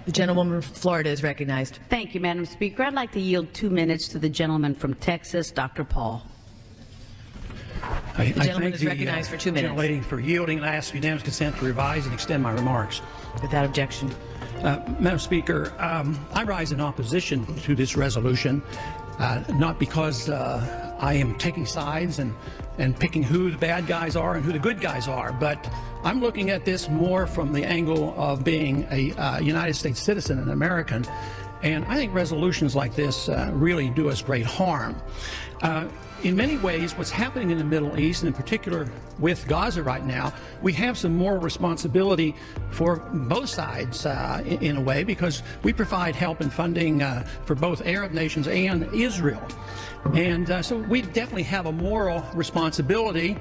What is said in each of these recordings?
The gentlewoman from Florida is recognized. Thank you, Madam Speaker. I'd like to yield 2 minutes to the gentleman from Texas, Dr. Paul. The gentleman is recognized for 2 minutes. Gentlelady for yielding, and I ask unanimous consent to revise and extend my remarks. Without objection. Madam Speaker, I rise in opposition to this resolution, not because I am taking sides and picking who the bad guys are and who the good guys are, but I'm looking at this more from the angle of being a United States citizen, an American, and I think resolutions like this really do us great harm. In many ways, what's happening in the Middle East, and in particular with Gaza right now, we have some moral responsibility for both sides in a way, because we provide help and funding for both Arab nations and Israel. And so we definitely have a moral responsibility,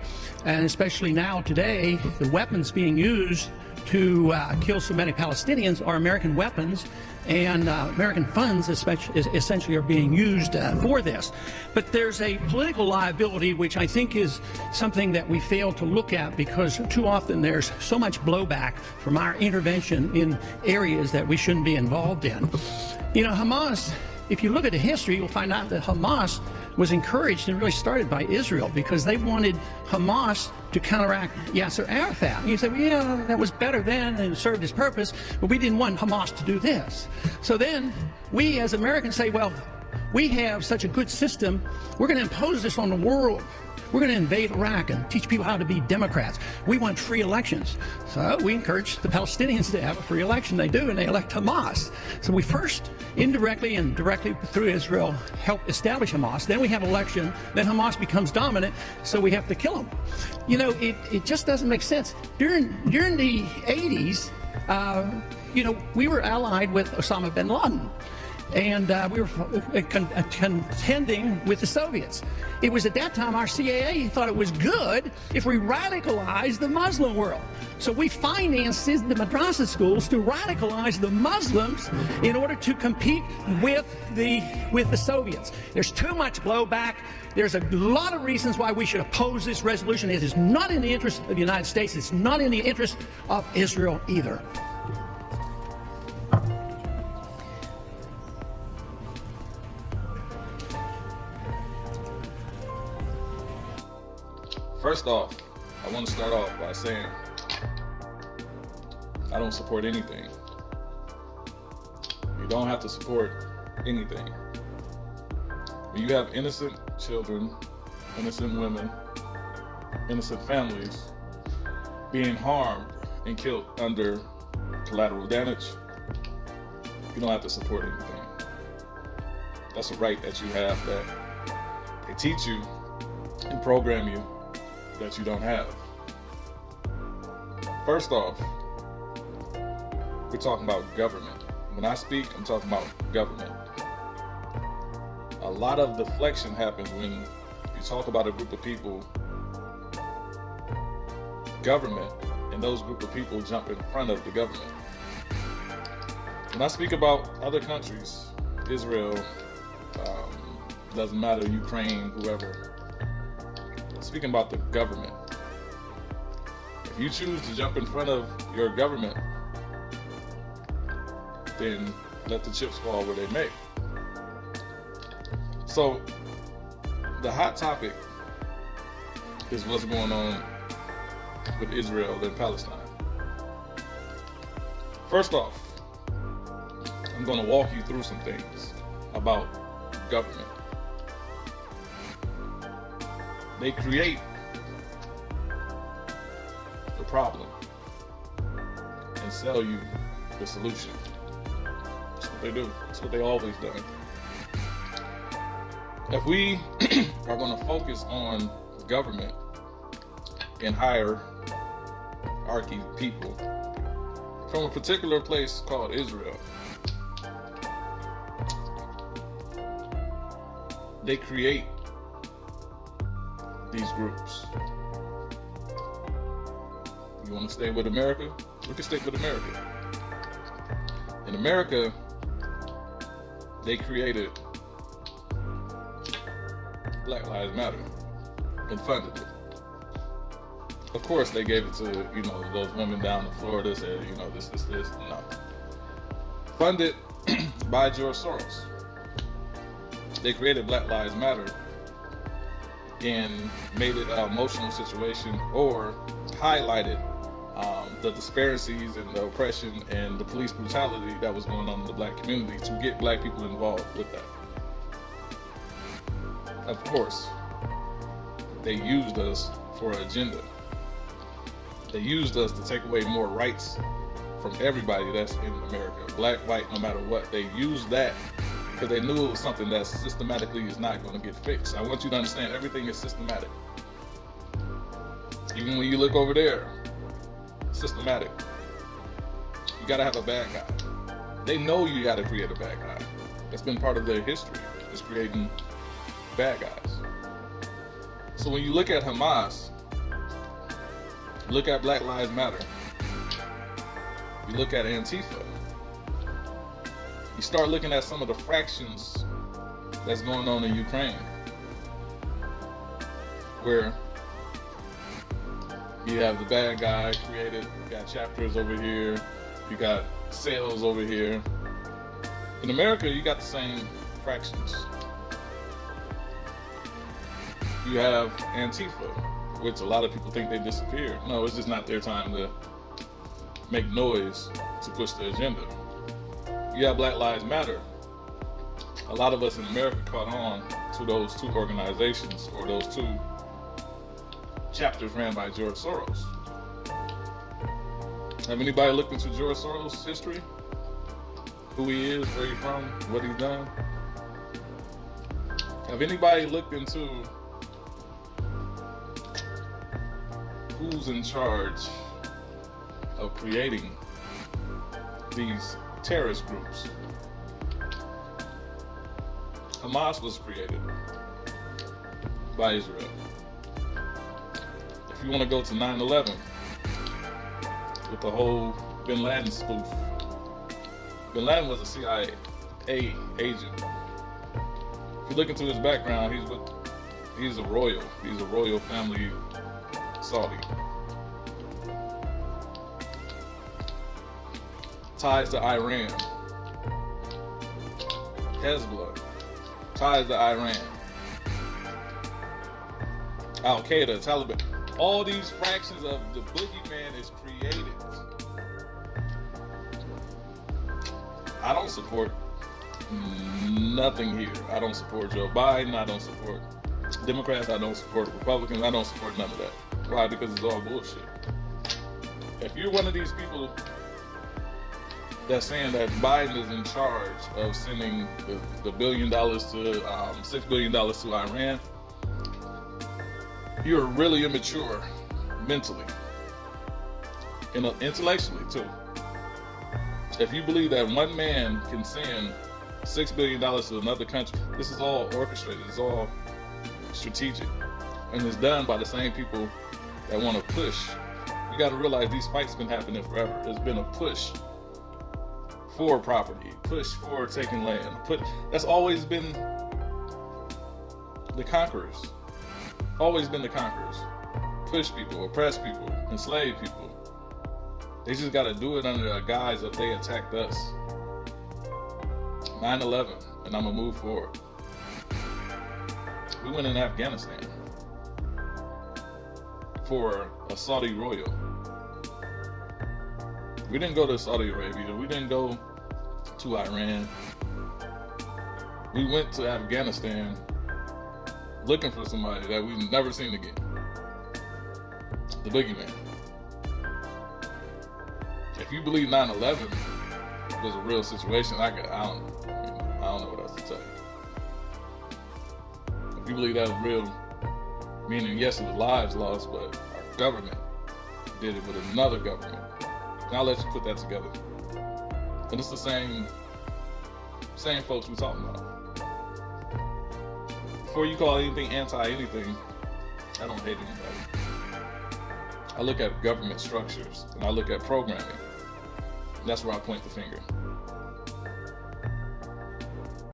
and especially now today, the weapons being used to kill so many Palestinians are American weapons, and American funds essentially are being used for this. But there's a political liability which I think is something that we fail to look at, because too often there's so much blowback from our intervention in areas that we shouldn't be involved in. You know, Hamas, if you look at the history, you'll find out that Hamas was encouraged and really started by Israel, because they wanted Hamas to counteract Yasser Arafat. And you say, well, yeah, that was better then and it served its purpose, but we didn't want Hamas to do this. So then we as Americans say, well, we have such a good system, we're going to impose this on the world. We're going to invade Iraq and teach people how to be Democrats. We want free elections. So we encourage the Palestinians to have a free election. They do, and they elect Hamas. So we first, indirectly and directly through Israel, help establish Hamas. Then we have an election. Then Hamas becomes dominant, so we have to kill them. You know, it just doesn't make sense. During the 80s, you know, we were allied with Osama bin Laden. And we were contending with the Soviets. It was at that time our CIA thought it was good if we radicalized the Muslim world. So we financed the madrasa schools to radicalize the Muslims in order to compete with the Soviets. There's too much blowback. There's a lot of reasons why we should oppose this resolution. It is not in the interest of the United States. It's not in the interest of Israel either. First off, I want to start off by saying I don't support anything. You don't have to support anything. When you have innocent children, innocent women, innocent families being harmed and killed under collateral damage, you don't have to support anything. That's a right that you have that they teach you and program you that you don't have. First off, we're talking about government. When I speak, I'm talking about government. A lot of deflection happens when you talk about a group of people, government, and those group of people jump in front of the government. When I speak about other countries, Israel, doesn't matter, Ukraine, whoever, speaking about the government. If you choose to jump in front of your government, then let the chips fall where they may. So, the hot topic is what's going on with Israel and Palestine. First off, I'm going to walk you through some things about government. They create the problem and sell you the solution. That's what they do. That's what they always done. If we are going to focus on government and hierarchy people from a particular place called Israel, they create these groups. You want to stay with America? We can stay with America. In America, they created Black Lives Matter and funded it. Of course, they gave it to, those women down in Florida, said, this. No. funded by George Soros. They created Black Lives Matter and made it an emotional situation, or highlighted the disparities and the oppression and the police brutality that was going on in the black community to get black people involved with that. Of course, they used us for an agenda. They used us to take away more rights from everybody that's in America, black, white, no matter what. They used that because they knew it was something that systematically is not going to get fixed. I want you to understand, everything is systematic. Even when you look over there, systematic. You got to have a bad guy. They know you got to create a bad guy. That's been part of their history, is creating bad guys. So when you look at Hamas, look at Black Lives Matter, you look at Antifa, you start looking at some of the fractions that's going on in Ukraine, where you have the bad guy created, you got chapters over here, you got sales over here. In America, you got the same fractions. You have Antifa, which a lot of people think they disappeared. No, it's just not their time to make noise to push the agenda. You have Black Lives Matter. A lot of us in America caught on to those two organizations, or those two chapters ran by George Soros. Have anybody looked into George Soros' history? Who he is, where he's from, what he's done? Have anybody looked into who's in charge of creating these terrorist groups? Hamas was created by Israel. If you want to go to 9/11 with the whole Bin Laden spoof, Bin Laden was a CIA agent. If you look into his background, he's a royal. He's a royal family Saudi. Ties to Iran. Hezbollah. Ties to Iran. Al Qaeda, Taliban. All these fractions of the boogeyman is created. I don't support nothing here. I don't support Joe Biden. I don't support Democrats. I don't support Republicans. I don't support none of that. Why? Because it's all bullshit. If you're one of these people that's saying that Biden is in charge of sending the $1 billion to $6 billion to Iran, you're really immature mentally and intellectually too. If you believe that one man can send $6 billion to another country, this is all orchestrated, it's all strategic, and it's done by the same people that want to push. You got to realize these fights been happening forever. There's been a push for property, push for taking land. That's always been the conquerors. Always been the conquerors. Push people, oppress people, enslave people. They just got to do it under the guise of they attacked us. 9/11, and I'm going to move forward. We went in Afghanistan for a Saudi royal. We didn't go to Saudi Arabia. We didn't go to Iran. We went to Afghanistan looking for somebody that we've never seen again. The boogeyman. If you believe 9/11 was a real situation, I don't know what else to tell you. If you believe that was real, meaning yes, it was lives lost, but our government did it with another government. Now let's put that together. And it's the same folks we're talking about. Before you call anything anti-anything, I don't hate anybody. I look at government structures and I look at programming. And that's where I point the finger.